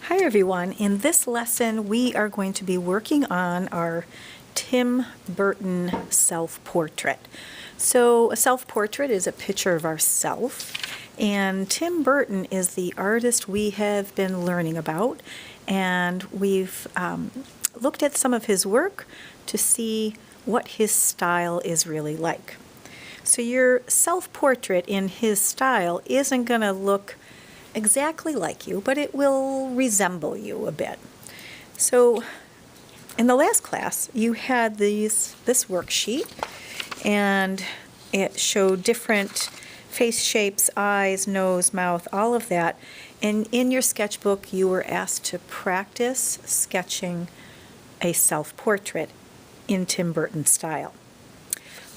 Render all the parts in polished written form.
Hi everyone. In this lesson we are going to be working on our Tim Burton self-portrait. So a self-portrait is a picture of ourself, and Tim Burton is the artist we have been learning about, and we've looked at some of his work to see what his style is really like. So your self-portrait in his style isn't going to look exactly like you, but it will resemble you a bit. So in the last class you had this worksheet, and it showed different face shapes, eyes, nose, mouth, all of that. And in your sketchbook you were asked to practice sketching a self-portrait in Tim Burton style.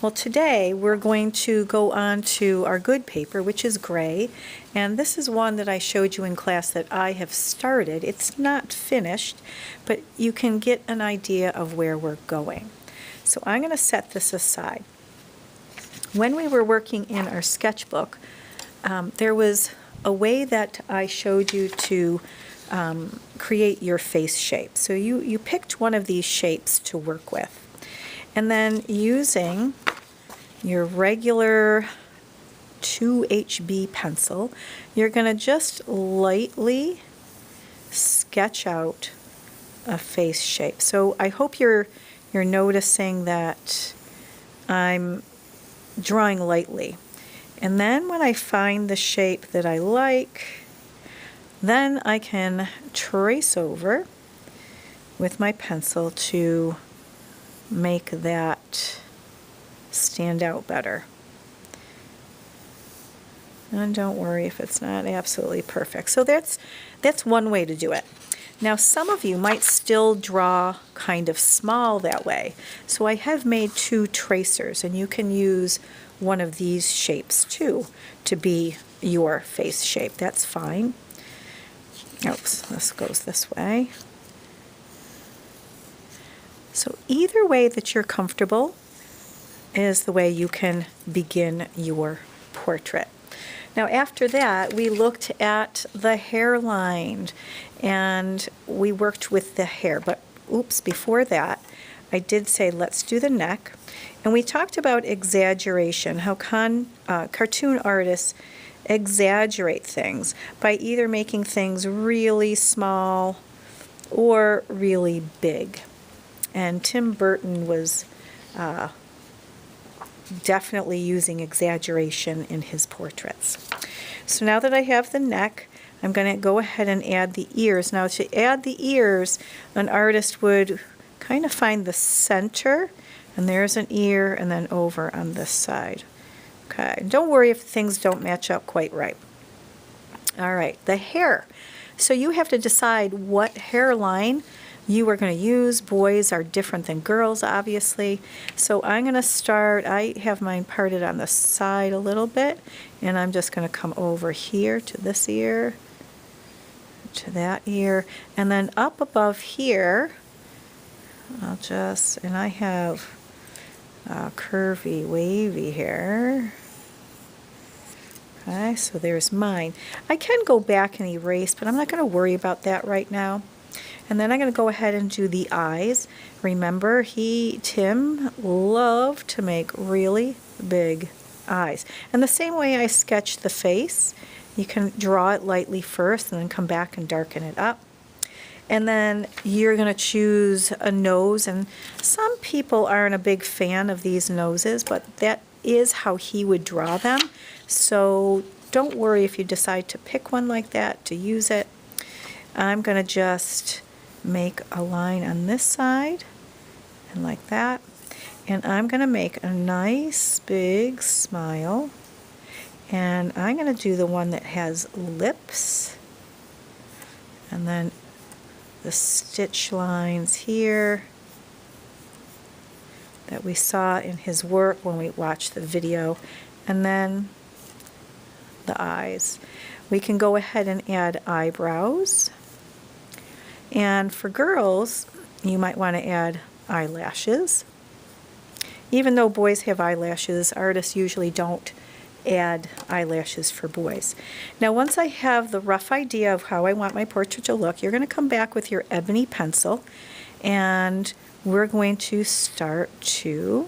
Well, today we're going to go on to our good paper, which is gray, and this is one that I showed you in class that I have started. It's not finished, but you can get an idea of where we're going. So I'm going to set this aside. When we were working in our sketchbook, there was a way that I showed you to create your face shape. So you picked one of these shapes to work with. And then using your regular 2HB pencil, you're going to just lightly sketch out a face shape. So I hope you're noticing that I'm drawing lightly. And then when I find the shape that I like, then I can trace over with my pencil to make that stand out better. And don't worry if it's not absolutely perfect. So that's one way to do it. Now some of you might still draw kind of small that way. So I have made two tracers, and you can use one of these shapes too to be your face shape. That's fine. Oops, this goes this way. So either way that you're comfortable is the way you can begin your portrait. Now after that, we looked at the hairline and we worked with the hair. But oops, before that, I did say let's do the neck. And we talked about exaggeration, how cartoon artists exaggerate things by either making things really small or really big. And Tim Burton was definitely using exaggeration in his portraits. So now that I have the neck, I'm going to go ahead and add the ears. Now to add the ears, an artist would kind of find the center, and there's an ear, and then over on this side. Okay, don't worry if things don't match up quite right. All right, the hair. So you have to decide what hairline you are going to use. Boys are different than girls, obviously. So I'm going to start, I have mine parted on the side a little bit, and I'm just going to come over here to this ear, to that ear, and then up above here, and I have curvy, wavy hair. Okay, so there's mine. I can go back and erase, but I'm not going to worry about that right now. And then I'm going to go ahead and do the eyes. Remember, Tim loved to make really big eyes. And the same way I sketched the face, you can draw it lightly first and then come back and darken it up. And then you're going to choose a nose, and some people aren't a big fan of these noses, but that is how he would draw them. So don't worry if you decide to pick one like that to use it. I'm going to just make a line on this side and like that, and I'm going to make a nice big smile, and I'm going to do the one that has lips, and then the stitch lines here that we saw in his work when we watched the video, and then the eyes. We can go ahead and add eyebrows. And for girls, you might want to add eyelashes. Even though boys have eyelashes, artists usually don't add eyelashes for boys. Now once I have the rough idea of how I want my portrait to look, you're going to come back with your ebony pencil and we're going to start to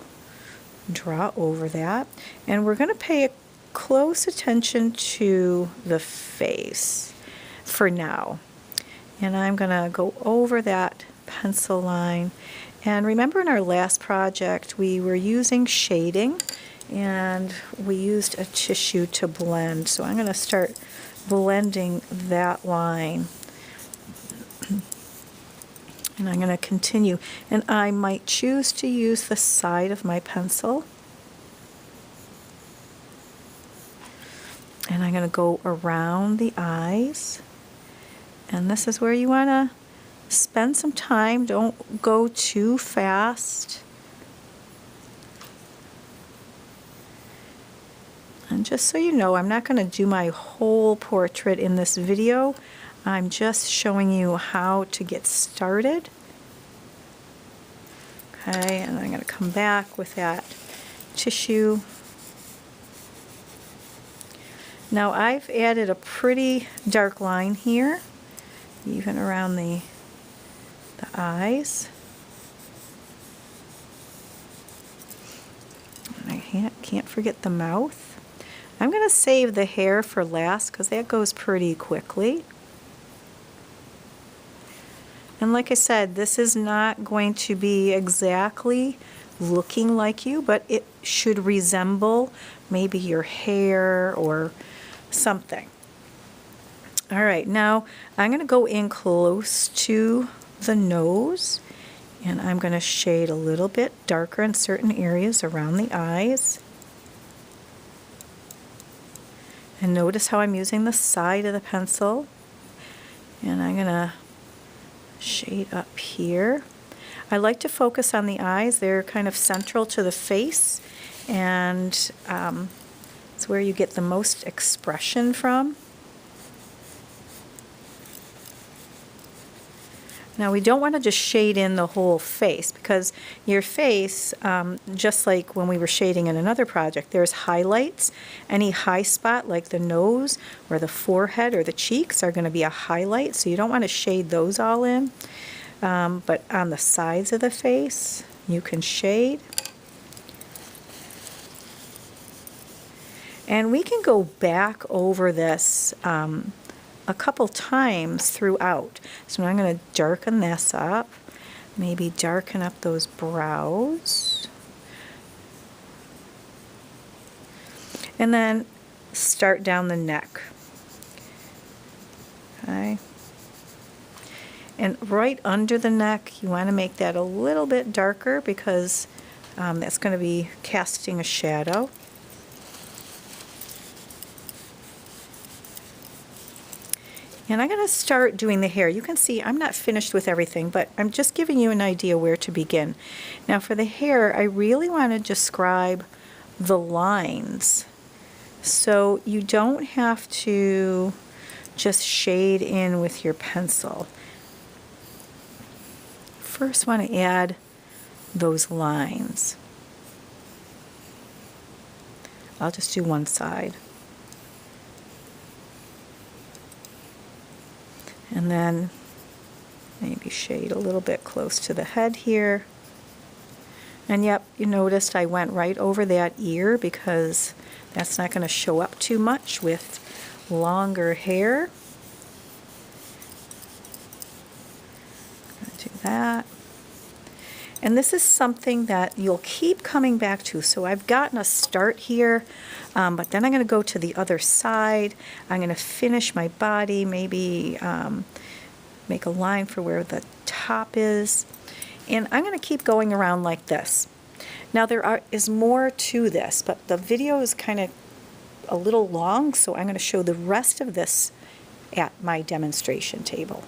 draw over that, and we're going to pay close attention to the face for now. And I'm going to go over that pencil line. And remember in our last project we were using shading and we used a tissue to blend. So I'm going to start blending that line. And I'm going to continue. And I might choose to use the side of my pencil. And I'm going to go around the eyes. And this is where you want to spend some time. Don't go too fast. And just so you know, I'm not going to do my whole portrait in this video. I'm just showing you how to get started. Okay, and I'm going to come back with that tissue. Now I've added a pretty dark line here, even around the eyes. And I can't forget the mouth. I'm going to save the hair for last because that goes pretty quickly. And like I said, this is not going to be exactly looking like you, but it should resemble maybe your hair or something. All right, now I'm going to go in close to the nose, and I'm going to shade a little bit darker in certain areas around the eyes. And notice how I'm using the side of the pencil, and I'm going to shade up here. I like to focus on the eyes. They're kind of central to the face, and it's where you get the most expression from. Now we don't want to just shade in the whole face, because your face, just like when we were shading in another project, there's highlights. Any high spot like the nose or the forehead or the cheeks are going to be a highlight, so you don't want to shade those all in. But on the sides of the face, you can shade. And we can go back over this a couple times throughout. So I'm going to darken this up, maybe darken up those brows, and then start down the neck. Okay. And right under the neck, you want to make that a little bit darker because that's going to be casting a shadow. And I'm going to start doing the hair. You can see I'm not finished with everything, but I'm just giving you an idea where to begin. Now for the hair, I really want to describe the lines. So you don't have to just shade in with your pencil. First want to add those lines. I'll just do one side. And then maybe shade a little bit close to the head here. And yep, you noticed I went right over that ear because that's not going to show up too much with longer hair. Do that. And this is something that you'll keep coming back to. So I've gotten a start here, but then I'm going to go to the other side. I'm going to finish my body, maybe make a line for where the top is. And I'm going to keep going around like this. Now there is more to this, but the video is kind of a little long, so I'm going to show the rest of this at my demonstration table.